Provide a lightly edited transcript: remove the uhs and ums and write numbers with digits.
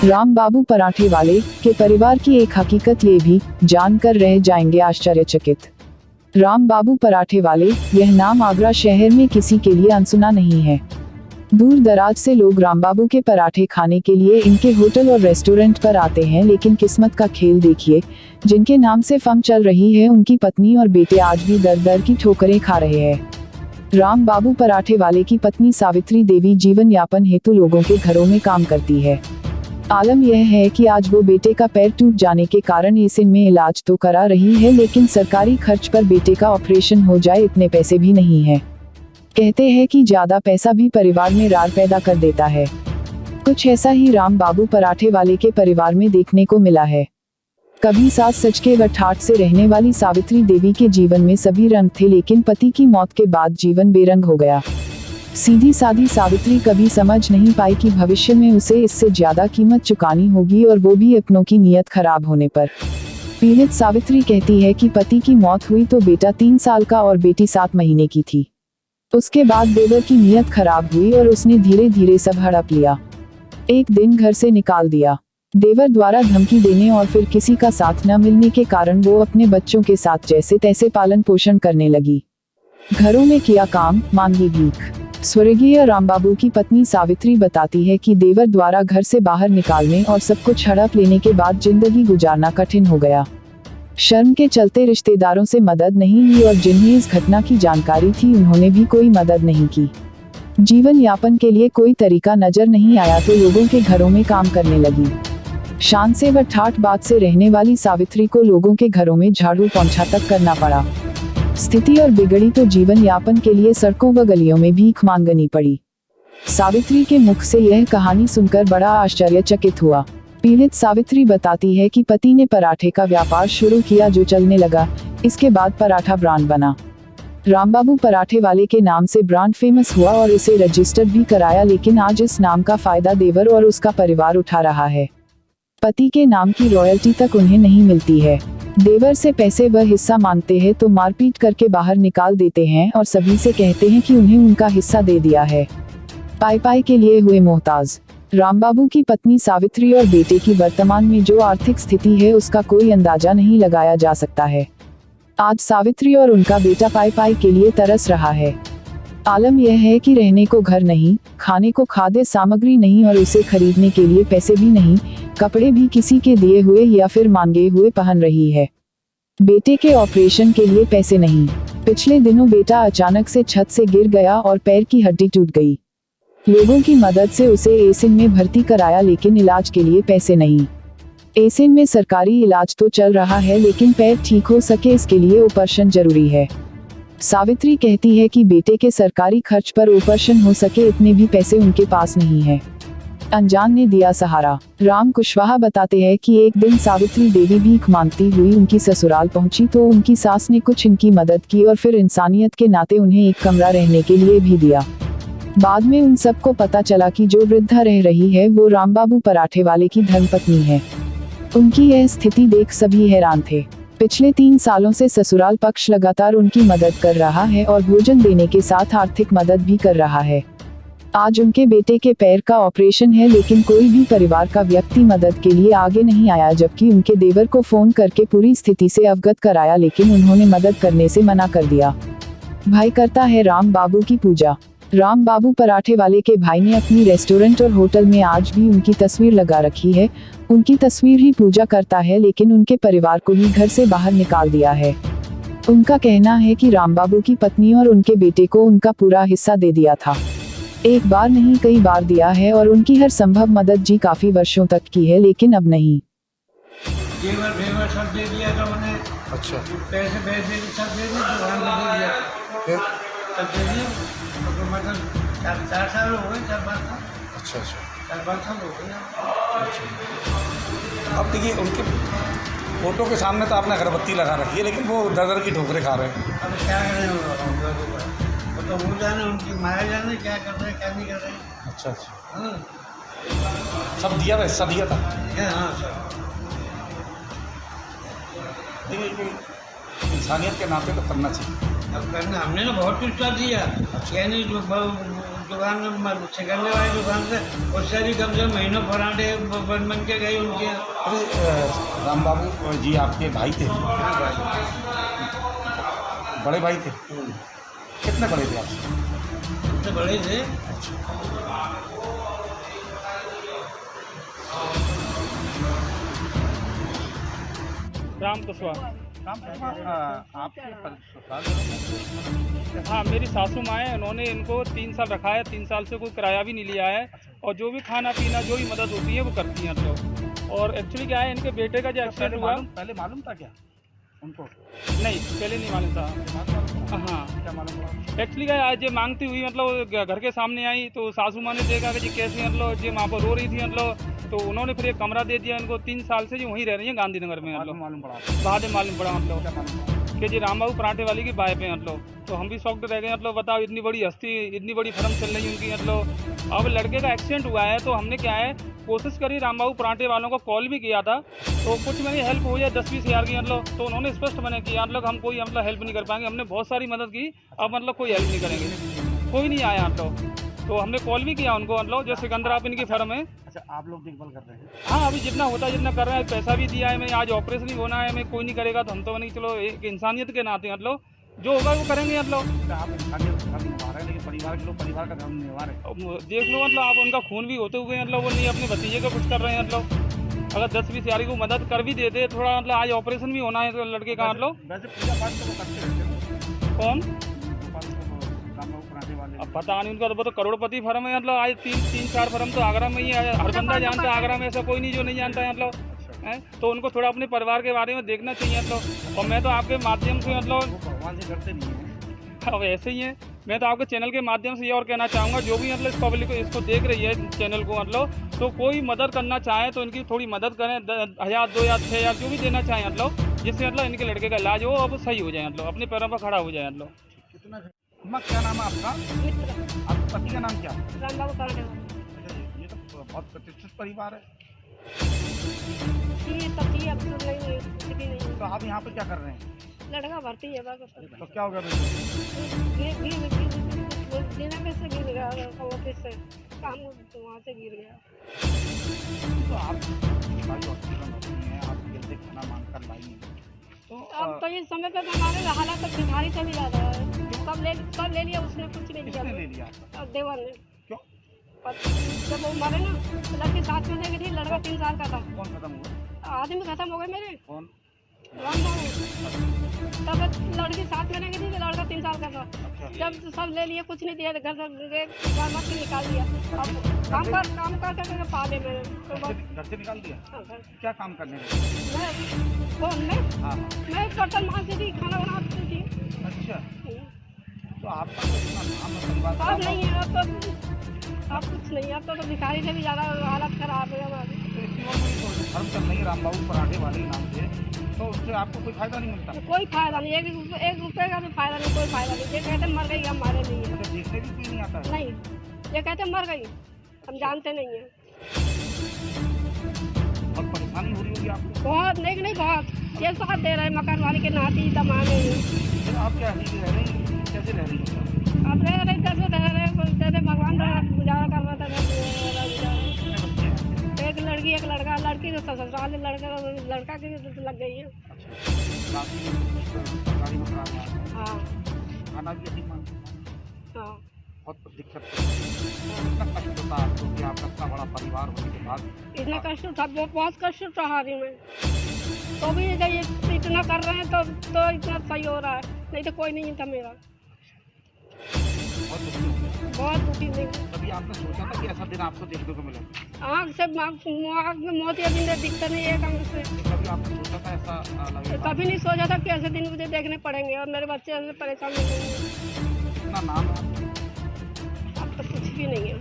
राम बाबू पराठे वाले के परिवार की एक हकीकत ये भी जानकर रह जाएंगे आश्चर्यचकित। राम बाबू पराठे वाले, यह नाम आगरा शहर में किसी के लिए अनसुना नहीं है। दूर दराज से लोग राम बाबू के पराठे खाने के लिए इनके होटल और रेस्टोरेंट पर आते हैं, लेकिन किस्मत का खेल देखिए, जिनके नाम से फर्म चल रही है उनकी पत्नी और बेटे आज भी दर दर की ठोकरें खा रहे हैं। राम बाबू पराठे वाले की पत्नी सावित्री देवी जीवन यापन हेतु लोगों के घरों में काम करती है। आलम यह है कि आज वो बेटे का पैर टूट जाने के कारण एसिन में इलाज तो करा रही है, लेकिन सरकारी खर्च पर बेटे का ऑपरेशन हो जाए इतने पैसे भी नहीं है। कहते हैं कि ज्यादा पैसा भी परिवार में रार पैदा कर देता है। कुछ ऐसा ही राम बाबू पराठे वाले के परिवार में देखने को मिला है। कभी सास सच के व ठाठ से रहने वाली सावित्री देवी के जीवन में सभी रंग थे, लेकिन पति की मौत के बाद जीवन बेरंग हो गया। सीधी सादी सावित्री कभी समझ नहीं पाई कि भविष्य में उसे इससे ज्यादा कीमत चुकानी होगी, और वो भी अपनों की नीयत खराब होने पर। पीड़ित सावित्री कहती है कि पति की मौत हुई तो बेटा 3 साल का और बेटी 7 महीने की थी। उसके बाद देवर की नीयत खराब हुई और उसने धीरे धीरे सब हड़प लिया। एक दिन घर से निकाल दिया। देवर द्वारा धमकी देने और फिर किसी का साथ न मिलने के कारण वो अपने बच्चों के साथ जैसे तैसे पालन पोषण करने लगी। घरों में किया काम, मांगी भीख। स्वर्गीय राम बाबू की पत्नी सावित्री बताती है कि देवर द्वारा घर से बाहर निकालने और सब कुछ हड़प लेने के बाद जिंदगी गुजारना कठिन हो गया। शर्म के चलते रिश्तेदारों से मदद नहीं ली और जिन्हें इस घटना की जानकारी थी उन्होंने भी कोई मदद नहीं की। जीवन यापन के लिए कोई तरीका नजर नहीं आया तो लोगों के घरों में काम करने लगी। शान से व ठाठ बात से रहने वाली सावित्री को लोगों के घरों में झाड़ू पोंछा तक करना पड़ा। स्थिति और बिगड़ी तो जीवन यापन के लिए सड़कों व गलियों में भीख मांगनी पड़ी। सावित्री के मुख से यह कहानी सुनकर बड़ा आश्चर्यचकित हुआ। पीड़ित सावित्री बताती है कि पति ने पराठे का व्यापार शुरू किया जो चलने लगा। इसके बाद पराठा ब्रांड बना। राम बाबू पराठे वाले के नाम से ब्रांड फेमस हुआ और इसे रजिस्टर्ड भी कराया, लेकिन आज इस नाम का फायदा देवर और उसका परिवार उठा रहा है। पति के नाम की रॉयल्टी तक उन्हें नहीं मिलती है। देवर से पैसे व हिस्सा मांगते हैं तो मारपीट करके बाहर निकाल देते हैं और सभी से कहते हैं कि उन्हें उनका हिस्सा दे दिया है। पाई पाई के लिए हुए मोहताज। राम बाबू की पत्नी सावित्री और बेटे की वर्तमान में जो आर्थिक स्थिति है उसका कोई अंदाजा नहीं लगाया जा सकता है। आज सावित्री और उनका बेटा पाई पाई के लिए तरस रहा है। आलम यह है कि रहने को घर नहीं, खाने को खाद्य सामग्री नहीं और उसे खरीदने के लिए पैसे भी नहीं, कपड़े भी किसी के दिए हुए या फिर मांगे हुए पहन रही है। बेटे के ऑपरेशन के लिए पैसे नहीं। पिछले दिनों बेटा अचानक से छत से गिर गया और पैर की हड्डी टूट गई। लोगों की मदद से उसे एसिन में भर्ती कराया, लेकिन इलाज के लिए पैसे नहीं। एसिन में सरकारी इलाज तो चल रहा है, लेकिन पैर ठीक हो सके इसके लिए ऑपरेशन जरूरी है। सावित्री कहती है कि बेटे के सरकारी खर्च पर ऑपरेशन हो सके इतने भी पैसे उनके पास नहीं है। अनजान ने दिया सहारा। राम कुशवाहा बताते हैं कि एक दिन सावित्री देवी भीख मांगती हुई उनकी ससुराल पहुंची तो उनकी सास ने कुछ इनकी मदद की और फिर इंसानियत के नाते उन्हें एक कमरा रहने के लिए भी दिया। बाद में उन सबको पता चला कि जो वृद्धा रह रही है वो राम बाबू पराठे वाले की धर्मपत्नी है। उनकी यह स्थिति देख सभी हैरान थे। पिछले 3 सालों से ससुराल पक्ष लगातार उनकी मदद कर रहा है और भोजन देने के साथ आर्थिक मदद भी कर रहा है। आज उनके बेटे के पैर का ऑपरेशन है, लेकिन कोई भी परिवार का व्यक्ति मदद के लिए आगे नहीं आया, जबकि उनके देवर को फोन करके पूरी स्थिति से अवगत कराया, लेकिन उन्होंने मदद करने से मना कर दिया। भाई करता है राम बाबू की पूजा। राम बाबू पराठे वाले के भाई ने अपनी रेस्टोरेंट और होटल में आज भी उनकी तस्वीर लगा रखी है। उनकी तस्वीर ही पूजा करता है, लेकिन उनके परिवार को ही घर से बाहर निकाल दिया है। उनका कहना है कि राम बाबू की पत्नी और उनके बेटे को उनका पूरा हिस्सा दे दिया था। एक बार नहीं कई बार दिया है और उनकी हर संभव मदद जी काफी वर्षों तक की है, लेकिन अब नहीं। जेवर सब दे दिया था उन्हें। अच्छा। पैसे सब दे दिए, दुकान दे दिया। फिर सब दे दिया। तो मतलब 4 साल हो गए, 4-5 साल। अच्छा। 4-5 साल हो गए। अच्छा। अब देखिए उनके फोटो के सामने तो आपने अगरबत्ती लगा रखी है, लेकिन वो दर दर की ठोकरें खा रहे हैं। अब क्या करें, तो वो जाने, उनकी माया जाने क्या कर रहे हैं क्या नहीं कर रहे हैं। अच्छा। हाँ। सब दिया था, हिस्सा दिया था। हाँ सर। देखिए इंसानियत के नाते तो करना चाहिए। अब करना हमने ना बहुत कुछ कर दिया। यानी जो दुकान में छिकरने वाली दुकान से उससे भी कम से कम महीनों पराठे बन के गए उनके। अरे राम बाबू जी आपके भाई थे? हाँ भाई, बड़े भाई थे? कितने बड़े थे आपसे? तो बड़े थे। राम कुशवाहा। आपके हाँ, मेरी सासू माँ है, उन्होंने इनको 3 साल रखा है, 3 साल से कोई किराया भी नहीं लिया है और जो भी खाना पीना जो भी मदद होती है वो करती हैं लोग। और एक्चुअली क्या है, इनके बेटे का जो एक्सीडेंट हुआ, पहले मालूम था क्या उनको? नहीं पहले नहीं मालूम था। हाँ, क्या मालूम पड़ा? एक्चुअली क्या है, आज ये मांगती हुई मतलब घर के सामने आई तो सासू माँ ने देखा कि जी कैसे मतलब जी माँ पर रो रही थी मतलब, तो उन्होंने फिर एक कमरा दे दिया इनको। 3 साल से जो वहीं रह रही है गांधीनगर में मतलब। मालूम पड़ा? बाद में मालूम पड़ा मतलब क्या मालूम पड़ा? कि जी राम बाबू पराठे वाली की बाइफ है मतलब। तो हम भी शॉक्ड रह गए मतलब, बताओ इतनी बड़ी हस्ती, इतनी बड़ी फर्म चल रही है उनकी मतलब। अब लड़के का एक्सीडेंट हुआ है तो हमने क्या है कोशिश करी, राम बाबू पराठे वालों को कॉल भी किया था तो कुछ मेरी हेल्प हो जाए 10-20 हज़ार की मतलब। तो उन्होंने स्पष्ट मैंने किया मतलब हम कोई मतलब हेल्प नहीं कर पाएंगे। हमने बहुत सारी मदद की, अब मतलब कोई हेल्प नहीं करेंगे, कोई नहीं आया मतलब। तो हमने कॉल भी किया उनको मतलब, जो सिकंदर आप इनकी फर्म है। अच्छा, आप लोग देखभाल कर रहे हैं? हाँ, अभी जितना होता है जितना कर रहे हैं, पैसा भी दिया है मैं। आज ऑपरेशन ही होना है, मैं कोई नहीं करेगा तो हम तो नहीं, चलो एक इंसानियत के नाते मतलब जो होगा वो करेंगे मतलब। आप इंसानियत का धर्म निभा रहे हैं, लेकिन परिवार के लोग परिवार का धर्म निभा रहे हैं। अब देख लो मतलब, आप उनका खून भी होते हुए मतलब वो नहीं अपने भतीजे को कुछ कर रहे हैं मतलब। अगर 10-20 हज़ार को मदद कर भी देते थोड़ा मतलब, आज ऑपरेशन भी होना है तो लड़के का मतलब। वैसे पूजा पाठ तो वो करते रहते हैं कौन? राम बाबू पराठे वाले। अब पता नहीं उनका, तो वो तो करोड़पति फर्म है मतलब। आज 3-4 फर्म तो आगरा में ही है, हर बंदा जानता है आगरा में, ऐसा कोई नहीं जो नहीं जानता है मतलब है। तो उनको थोड़ा अपने परिवार के बारे में देखना चाहिए मतलब। और मैं तो आपके माध्यम से मतलब, वो भगवान से डरते नहीं है। अब ऐसे ही है, मैं तो आपके चैनल के माध्यम से ये और कहना चाहूँगा, जो भी मतलब इस पब्लिक को इसको देख रही है चैनल को मतलब, तो कोई मदद करना चाहे तो इनकी थोड़ी मदद करें। 1000, 2000, 6000 जो भी देना चाहें मतलब, जिससे मतलब इनके लड़के का इलाज हो अब सही हो जाए मतलब, अपने पैरों पर खड़ा हो जाए मतलब। कितना अम्मा, क्या नाम है आपका? आपके पति का नाम क्या? राम बाबू पराठे वाले। ये तो बहुत प्रतिष्ठित परिवार है। ठीक तब ठीक, अब तो नहीं, कुछ भी नहीं। तो आप यहाँ पे क्या कर रहे हैं? लड़का भर्ती है बस। तो क्या हो गया? बिना पैसे गिर गया ऑफिस से, काम तो वहाँ से गिर गया। तो आप भाई हॉस्पिटल में होती हैं, आप जल्दी खाना मांग कर लाई हैं, तो अब तो इस समय पे हमारे हालात भिखारी से भी ज़्यादा है। कब ले लिया उसने, कुछ नहीं किसने ले लिया। लिया? अब देवर ने। क्यों? जब वो मरे ना तो लड़की साथ में लेके थी, लड़का 3 साल का था। कौन खत्म हुआ? आदमी खत्म हो गए मेरे, कौन? राम बाबू। तब लड़की साथ में लेके थी तो लड़का 3 साल का था। जब सब ले लिए, कुछ नहीं दिया, घर से मत के निकाल दिया। अब काम कर पाले मैंने तो घर से निकाल दिया? हाँ, घर। क्या काम करने लगे? हाँ। मैं बर्तन मांजती थी, खाना बनाती थी। अच्छा, तो आपका तो इतना नाम है परिवार अब नहीं है, अब कुछ नहीं है। अब तो भिखारी से भी ज़्यादा हालत खराब है हमारी। धर्म चल रही है राम बाबू पराठे वाले के नाम से, तो उससे आपको कोई फायदा नहीं मिलता? कोई फायदा नहीं, 1 रुपये का भी फायदा नहीं, कोई फायदा नहीं। ये कहते मर गई, हमारे नहीं है। तो देखने भी कोई नहीं आता है? नहीं, ये कहते मर गई, हम जानते नहीं हैं। बहुत परेशानी हो रही होगी आपको? बहुत नहीं बहुत। ये साथ दे रहे हैं मकान वाले के नाती दमाने हैं। फिर आप क्या रह रही हैं? कैसे रह रही हैं? अब रह रहे कैसे रह रहे हैं, जैसे भगवान गुजारा कर रहा था गुजारा। कितने बच्चे हैं? एक लड़की एक लड़का, लड़की तो ससुराल लड़का की लग गई है। अच्छा, सरकारी में करा रहे हैं, हाँ खाना भी अधिक मांगते हैं, हाँ बहुत दिक्कत है। कितना कष्ट होता है आपको कि आपका इतना बड़ा परिवार होने के बाद? इतना कष्ट था, बहुत कष्ट सहा रही मैं, तो भी ये इतना कर रहे हैं तो इतना सही हो रहा है, नहीं तो कोई नहीं था मेरा। बहुत दुखी हो गया। बहुत दुखी नहीं। कभी आपने सोचा था कि ऐसा दिन आपको देखने को मिलेगा? आँख से मोती अभी दिखता नहीं है आँख से। तो कभी आपने सोचा था ऐसा लगेगा? कभी नहीं सोचा था कि ऐसे दिन मुझे देखने पड़ेंगे और मेरे बच्चे ऐसे परेशान नहीं होंगे। कितना नाम है आपका? अब तो कुछ भी नहीं है।